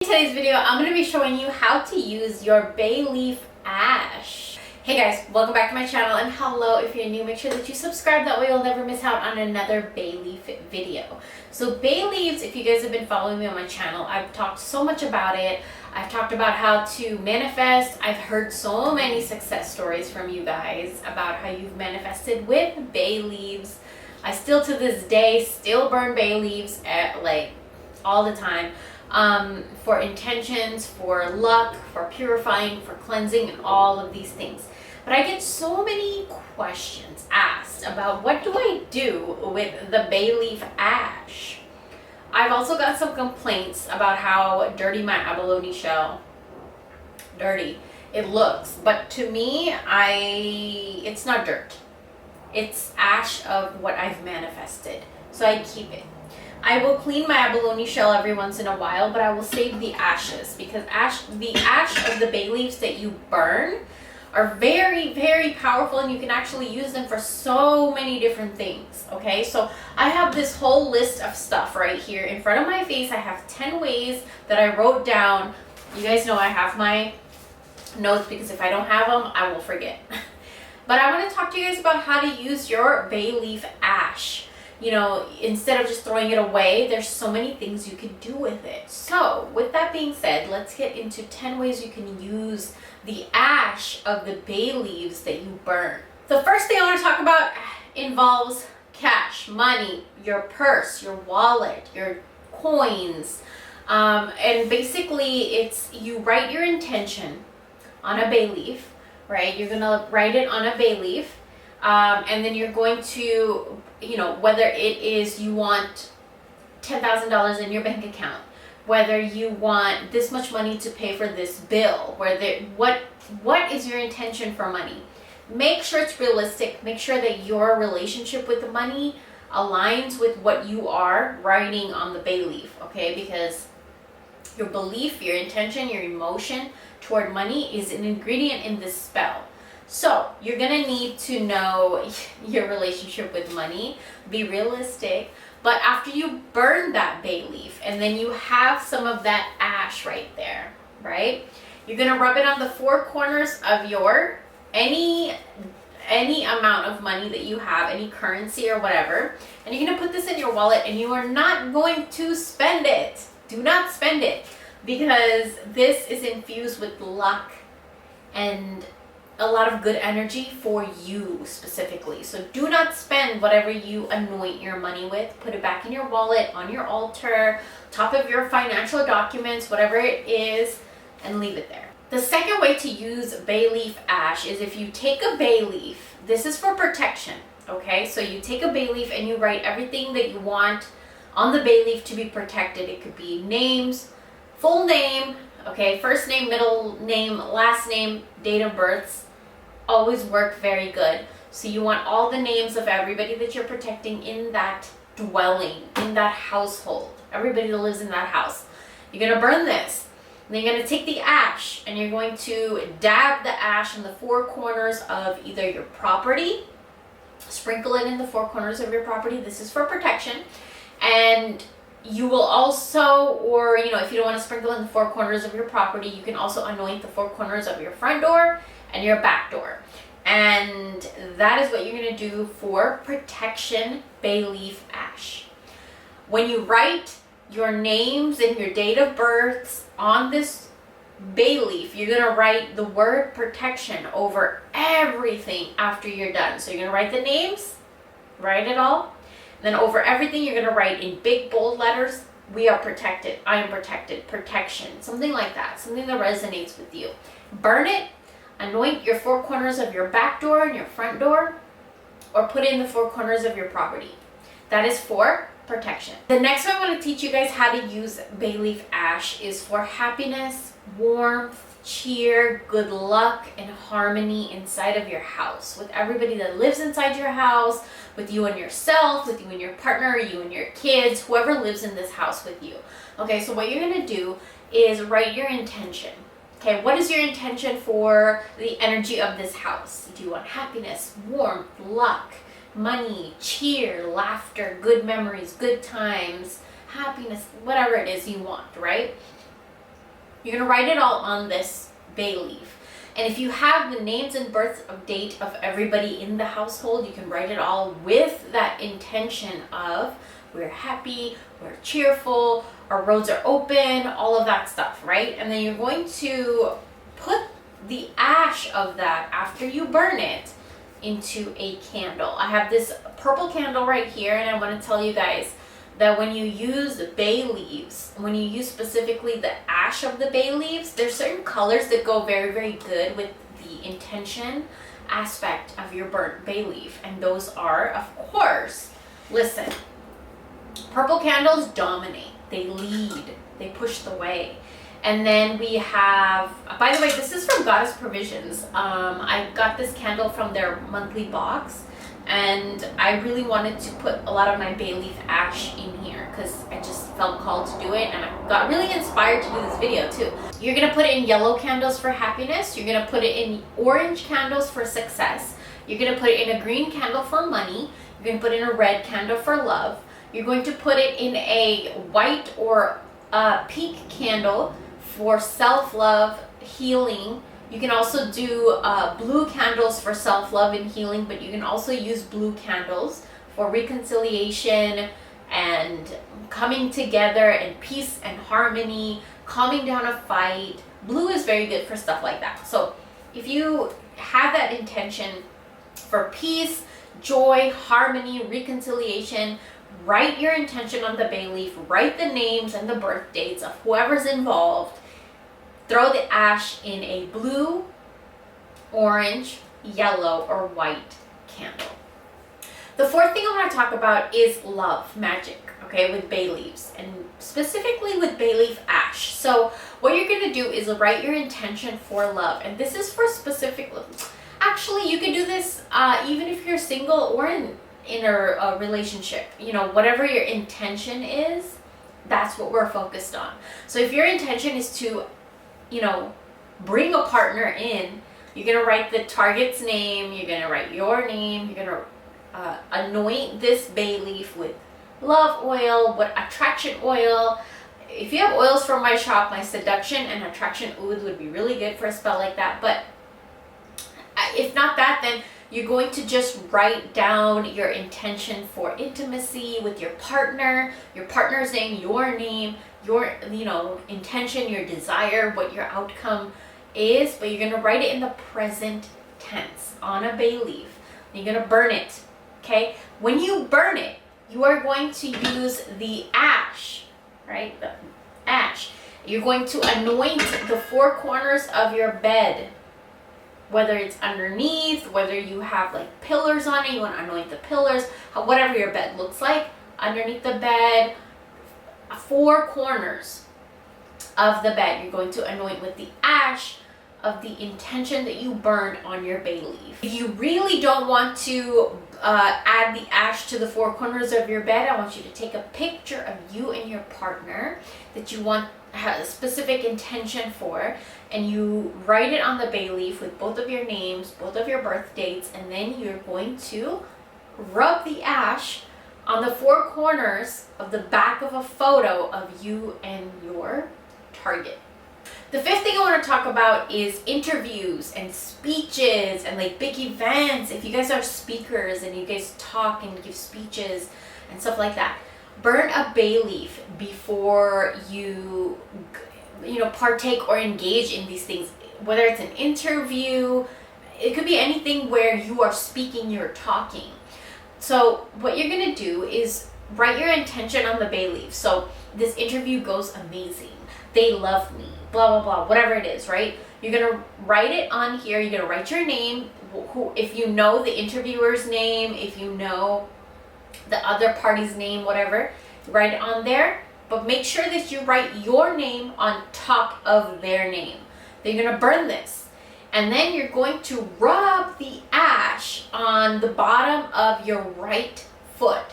In today's video, I'm going to be showing you how to use your bay leaf ash. Hey guys, welcome back to my channel, and hello, if you're new, make sure that you subscribe, that way you'll never miss out on another bay leaf video. So bay leaves, if you guys have been following me on my channel, I've talked so much about it. I've talked about how to manifest. I've heard so many success stories from you guys about how you've manifested with bay leaves. I still to this day still burn bay leaves all the time. For intentions, for luck, for purifying, for cleansing, and all of these things. But I get so many questions asked about what do I do with the bay leaf ash. I've also got some complaints about how dirty my abalone shell, it looks. But to me, it's not dirt. It's ash of what I've manifested. So I keep it. I will clean my abalone shell every once in a while, but I will save the ashes because the ash of the bay leaves that you burn are very, very powerful, and you can actually use them for so many different things. Okay, so I have this whole list of stuff right here in front of my face. I have 10 ways that I wrote down. You guys know I have my notes because if I don't have them, I will forget. But I want to talk to you guys about how to use your bay leaf ash. You know, instead of just throwing it away, there's so many things you can do with it. So with that being said, let's get into 10 ways you can use the ash of the bay leaves that you burn. The first thing I want to talk about involves cash, money, your purse, your wallet, your coins. And basically it's you write your intention on a bay leaf, right? You're going to write it on a bay leaf. And then you're going to, whether it is you want $10,000 in your bank account, whether you want this much money to pay for this bill, what is your intention for money? Make sure it's realistic. Make sure that your relationship with the money aligns with what you are writing on the bay leaf, okay? Because your belief, your intention, your emotion toward money is an ingredient in this spell. So you're going to need to know your relationship with money, be realistic. But after you burn that bay leaf and then you have some of that ash right there, right? You're going to rub it on the four corners of your any amount of money that you have, any currency or whatever. And you're going to put this in your wallet, and you are not going to spend it. Do not spend it, because this is infused with luck and a lot of good energy for you specifically. So do not spend whatever you anoint your money with. Put it back in your wallet, on your altar, top of your financial documents, whatever it is, and leave it there. The second way to use bay leaf ash is if you take a bay leaf. This is for protection, okay? So you take a bay leaf and you write everything that you want on the bay leaf to be protected. It could be names, full name, okay, first name, middle name, last name, date of births. Always work very good. So you want all the names of everybody that you're protecting in that dwelling, in that household, everybody that lives in that house. You're going to burn this. And then you're going to take the ash and you're going to dab the ash in the four corners of either your property. Sprinkle it in the four corners of your property. This is for protection. And you will also, or if you don't want to sprinkle in the four corners of your property, you can also anoint the four corners of your front door and your back door. And that is what you're going to do for protection bay leaf ash. When you write your names and your date of births on this bay leaf, you're going to write the word protection over everything after you're done. So you're going to write the names, write it all. Then over everything, you're going to write in big bold letters, we are protected, I am protected, protection, something like that, something that resonates with you. Burn it. Anoint your four corners of your back door and your front door, or put it in the four corners of your property. That is for protection. The next one I want to teach you guys how to use bay leaf ash is for happiness, warmth, cheer, good luck, and harmony inside of your house. With everybody that lives inside your house, with you and yourself, with you and your partner, you and your kids, whoever lives in this house with you. Okay, so what you're going to do is write your intention. Okay, what is your intention for the energy of this house? Do you want happiness, warmth, luck, money, cheer, laughter, good memories, good times, happiness, whatever it is you want, right? You're gonna write it all on this bay leaf. And if you have the names and birth date of everybody in the household, you can write it all with that intention of we're happy, we're cheerful, our roads are open, all of that stuff, right? And then you're going to put the ash of that after you burn it into a candle. I have this purple candle right here, and I want to tell you guys that when you use bay leaves, when you use specifically the ash of the bay leaves, there's certain colors that go very, very good with the intention aspect of your burnt bay leaf. And those are, of course, listen, purple candles dominate, they lead, they push the way. And then we have, by the way, this is from Goddess Provisions. I got this candle from their monthly box, and I really wanted to put a lot of my bay leaf ash in here because I just felt called to do it, and I got really inspired to do this video too. You're gonna put it in yellow candles for happiness. You're gonna put it in orange candles for success. You're gonna put it in a green candle for money. You're gonna put it in a red candle for love. You're going to put it in a white or pink candle for self-love, healing. You can also do blue candles for self-love and healing, but you can also use blue candles for reconciliation and coming together and peace and harmony, calming down a fight. Blue is very good for stuff like that. So if you have that intention for peace, joy, harmony, reconciliation, write your intention on the bay leaf, write the names and the birth dates of whoever's involved. Throw the ash in a blue, orange, yellow, or white candle. The fourth thing I want to talk about is love magic, okay, with bay leaves, and specifically with bay leaf ash. So what you're going to do is write your intention for love, and this is for specific love. Actually, you can do this even if you're single or in a relationship. You know, whatever your intention is, that's what we're focused on. So if your intention is to, you know, bring a partner in, you're gonna write the target's name, you're gonna write your name, you're gonna anoint this bay leaf with love oil, what attraction oil. If you have oils from my shop, my seduction and attraction oud would be really good for a spell like that. But if not that, then you're going to just write down your intention for intimacy with your partner's name, your intention, your desire, what your outcome is, but you're going to write it in the present tense on a bay leaf. You're going to burn it, okay? When you burn it, you are going to use the ash, right? The ash. You're going to anoint the four corners of your bed, whether it's underneath, whether you have like pillars on it, you want to anoint the pillars, whatever your bed looks like, underneath the bed, four corners of the bed, you're going to anoint with the ash of the intention that you burned on your bay leaf. If you really don't want to add the ash to the four corners of your bed, I want you to take a picture of you and your partner that you want a specific intention for, and you write it on the bay leaf with both of your names, both of your birth dates, and then you're going to rub the ash on the four corners of the back of a photo of you and your target. The fifth thing I want to talk about is interviews and speeches and like big events. If you guys are speakers and you guys talk and give speeches and stuff like that, burn a bay leaf before you partake or engage in these things. Whether it's an interview, it could be anything where you are speaking, you're talking. So what you're gonna do is write your intention on the bay leaf. So this interview goes amazing, they love me, blah blah blah, whatever it is, right? You're gonna write it on here. You're gonna write your name, if you know the interviewer's name, if you know the other party's name, whatever, write it on there. But make sure that you write your name on top of their name. Then you're gonna burn this, and then you're going to rub the ash on the bottom of your right foot.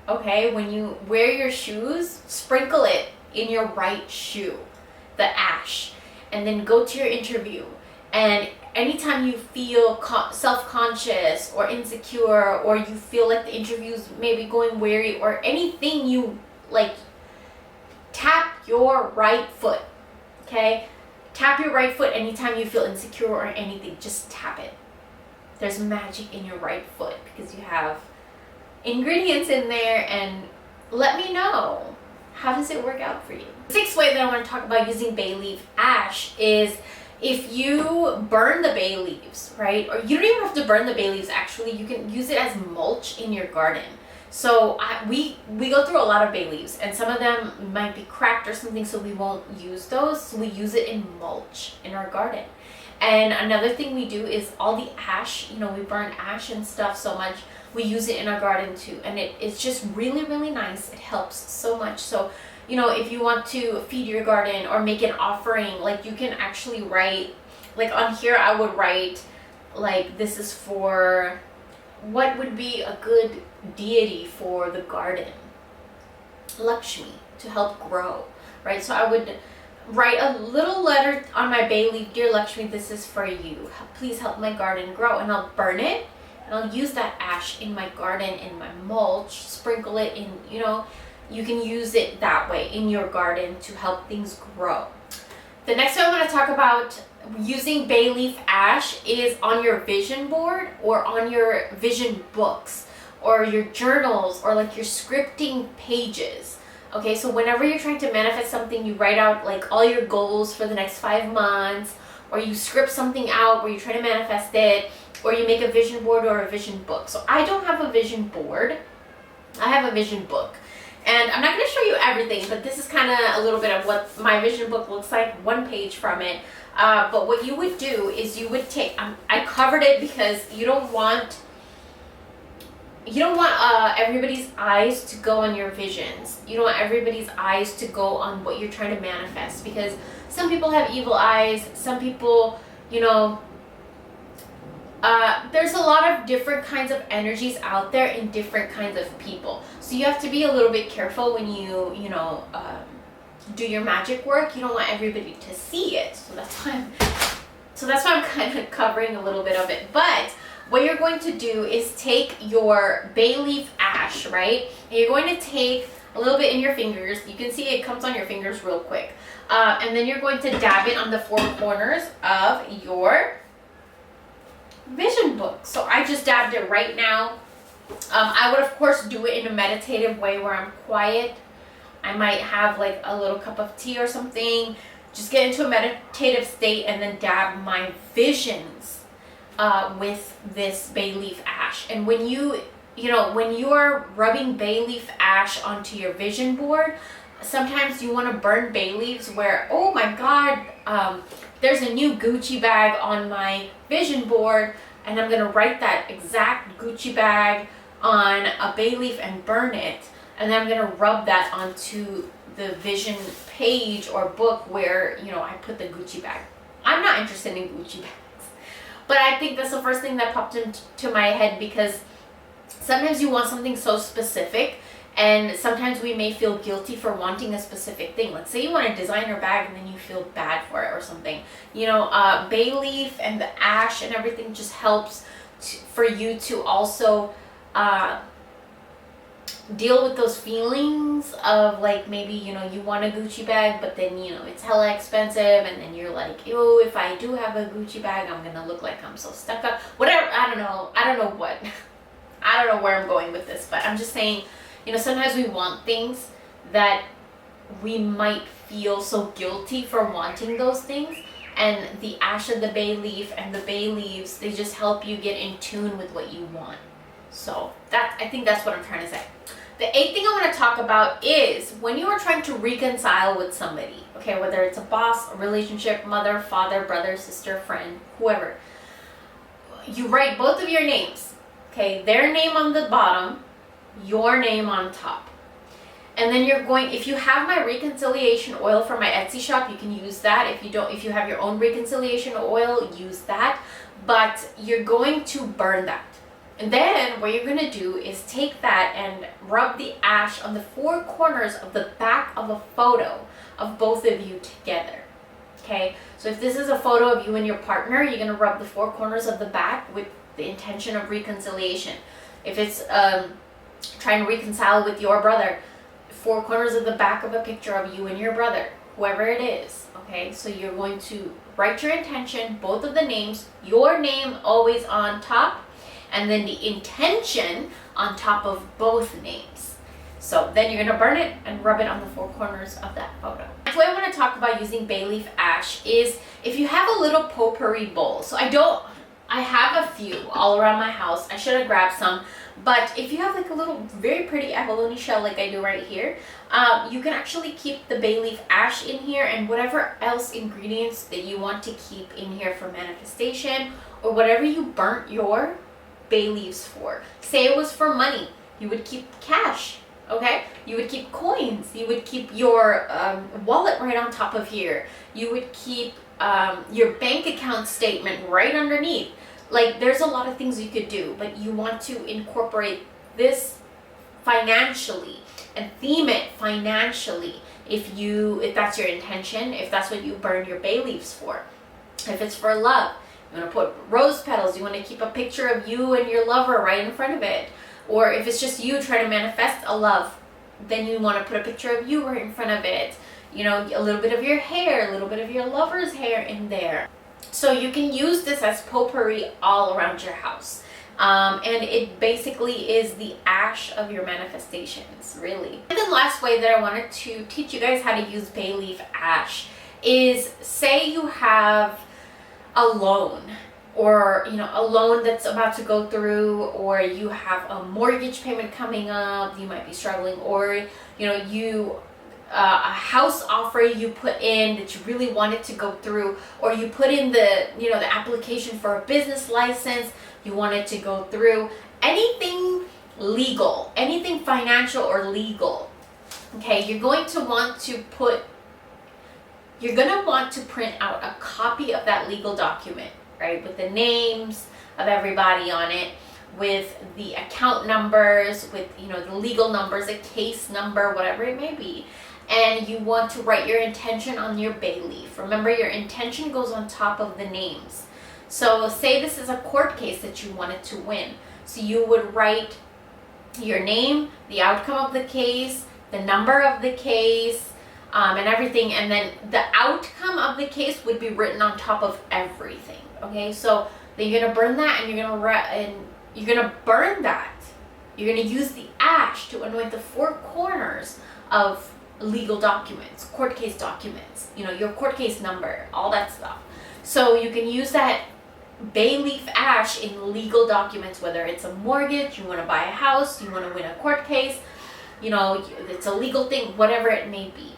Okay, when you wear your shoes, sprinkle it in your right shoe, the ash, and then go to your interview. And anytime you feel self-conscious or insecure, or you feel like the interview's maybe going weary or anything, you like, tap your right foot, okay? Tap your right foot anytime you feel insecure or anything. Just tap it. There's magic in your right foot because you have ingredients in there, and let me know, how does it work out for you? The sixth way that I want to talk about using bay leaf ash is if you burn the bay leaves, right? Or you don't even have to burn the bay leaves, actually. You can use it as mulch in your garden. So we go through a lot of bay leaves, and some of them might be cracked or something, so we won't use those. So we use it in mulch in our garden. And another thing we do is all the ash, you know, we burn ash and stuff so much, we use it in our garden too. And it's just really, really nice. It helps so much. So, you know, if you want to feed your garden or make an offering, like you can actually write, like on here I would write, like this is for, what would be a good deity for the garden? Lakshmi, to help grow, right? So I would write a little letter on my bay leaf, dear Lakshmi, this is for you. Please help my garden grow. And I'll burn it, and I'll use that ash in my garden, in my mulch, sprinkle it in, you know, you can use it that way in your garden to help things grow. The next one I want to talk about using bay leaf ash is on your vision board or on your vision books or your journals or like your scripting pages. Okay, so whenever you're trying to manifest something, you write out like all your goals for the next 5 months, or you script something out where you try to manifest it, or you make a vision board or a vision book. So I don't have a vision board, I have a vision book. And I'm not going to show you everything, but this is kind of a little bit of what my vision book looks like, one page from it. But what you would do is you would take, I covered it because you don't want everybody's eyes to go on your visions. You don't want everybody's eyes to go on what you're trying to manifest, because some people have evil eyes. Some people, you know, there's a lot of different kinds of energies out there in different kinds of people. So you have to be a little bit careful when you know, do your magic work. You don't want everybody to see it. So that's why I'm kind of covering a little bit of it. But what you're going to do is take your bay leaf ash, right? And you're going to take a little bit in your fingers. You can see it comes on your fingers real quick. And then you're going to dab it on the 4 corners of your vision book. So I just dabbed it right now. I would of course do it in a meditative way where I'm quiet. I might have like a little cup of tea or something. Just get into a meditative state and then dab my visions with this bay leaf ash. And when you are rubbing bay leaf ash onto your vision board, sometimes you want to burn bay leaves where, oh my God, there's a new Gucci bag on my vision board, and I'm going to write that exact Gucci bag on a bay leaf and burn it. And then I'm going to rub that onto the vision page or book where, you know, I put the Gucci bag. I'm not interested in Gucci bags. But I think that's the first thing that popped into my head, because sometimes you want something so specific, and sometimes we may feel guilty for wanting a specific thing. Let's say you want a designer bag and then you feel bad for it or something. You know, bay leaf and the ash and everything just helps for you to also deal with those feelings of like, maybe, you know, you want a Gucci bag, but then, you know, it's hella expensive, and then you're like, ew, if I do have a Gucci bag, I'm gonna look like I'm so stuck up. Whatever, I don't know what. I don't know where I'm going with this, but I'm just saying, you know, sometimes we want things that we might feel so guilty for wanting those things, and the ash of the bay leaf and the bay leaves, they just help you get in tune with what you want. So I think that's what I'm trying to say. The 8th thing I want to talk about is when you are trying to reconcile with somebody, okay, whether it's a boss, a relationship, mother, father, brother, sister, friend, whoever, you write both of your names, okay, their name on the bottom, your name on top. And then you're going, if you have my reconciliation oil from my Etsy shop, you can use that. If you don't, if you have your own reconciliation oil, use that. But you're going to burn that. And then what you're going to do is take that and rub the ash on the 4 corners of the back of a photo of both of you together. Okay, so if this is a photo of you and your partner, you're going to rub the 4 corners of the back with the intention of reconciliation. If it's trying to reconcile with your brother, 4 corners of the back of a picture of you and your brother. whoever it is. Okay, so you're going to write your intention, both of the names, your name always on top, and then the intention on top of both names. So then you're gonna burn it and rub it on the four corners of that photo. The way I want to talk about using bay leaf ash is if you have a little potpourri bowl. So I have a few all around my house. I should have grabbed some, but if you have like a little very pretty abalone shell like I do right here, you can actually keep the bay leaf ash in here and whatever else ingredients that you want to keep in here for manifestation, or whatever you burnt your bay leaves for. Say it was for money, you would keep cash. Okay, you would keep coins, you would keep your wallet right on top of here, you would keep your bank account statement right underneath. Like, there's a lot of things you could do, but you want to incorporate this financially and theme it financially if that's your intention, if that's what you burn your bay leaves for. If it's for love, you want to put rose petals, you want to keep a picture of you and your lover right in front of it. Or if it's just you trying to manifest a love, then you want to put a picture of you right in front of it. You know, a little bit of your hair, a little bit of your lover's hair in there. So you can use this as potpourri all around your house. And it basically is the ash of your manifestations, really. And the last way that I wanted to teach you guys how to use bay leaf ash is, say you have a loan, or a loan that's about to go through, or you have a mortgage payment coming up, you might be struggling, or a house offer you put in that you really wanted to go through, or you put in the application for a business license, you wanted to go through. Anything legal, anything financial or legal, okay, you're going to want to print out a copy of that legal document, right, with the names of everybody on it, with the account numbers, with the legal numbers, a case number, whatever it may be. And you want to write your intention on your bay leaf. Remember, your intention goes on top of the names. So say this is a court case that you wanted to win, so you would write your name, the outcome of the case, the number of the case, and everything, and then the outcome of the case would be written on top of everything. Okay, so then you're gonna burn that, and you're gonna burn that. You're gonna use the ash to anoint the four corners of legal documents, court case documents. Your court case number, all that stuff. So you can use that bay leaf ash in legal documents, whether it's a mortgage, you want to buy a house, you want to win a court case. It's a legal thing, whatever it may be.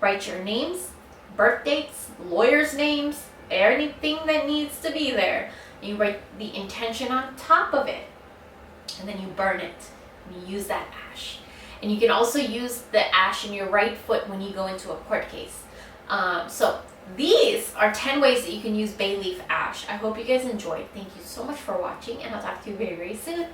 Write your names, birth dates, lawyers' names, anything that needs to be there. You write the intention on top of it, and then you burn it, and you use that ash. And you can also use the ash in your right foot when you go into a court case. So these are 10 ways that you can use bay leaf ash. I hope you guys enjoyed. Thank you so much for watching, and I'll talk to you very, very soon.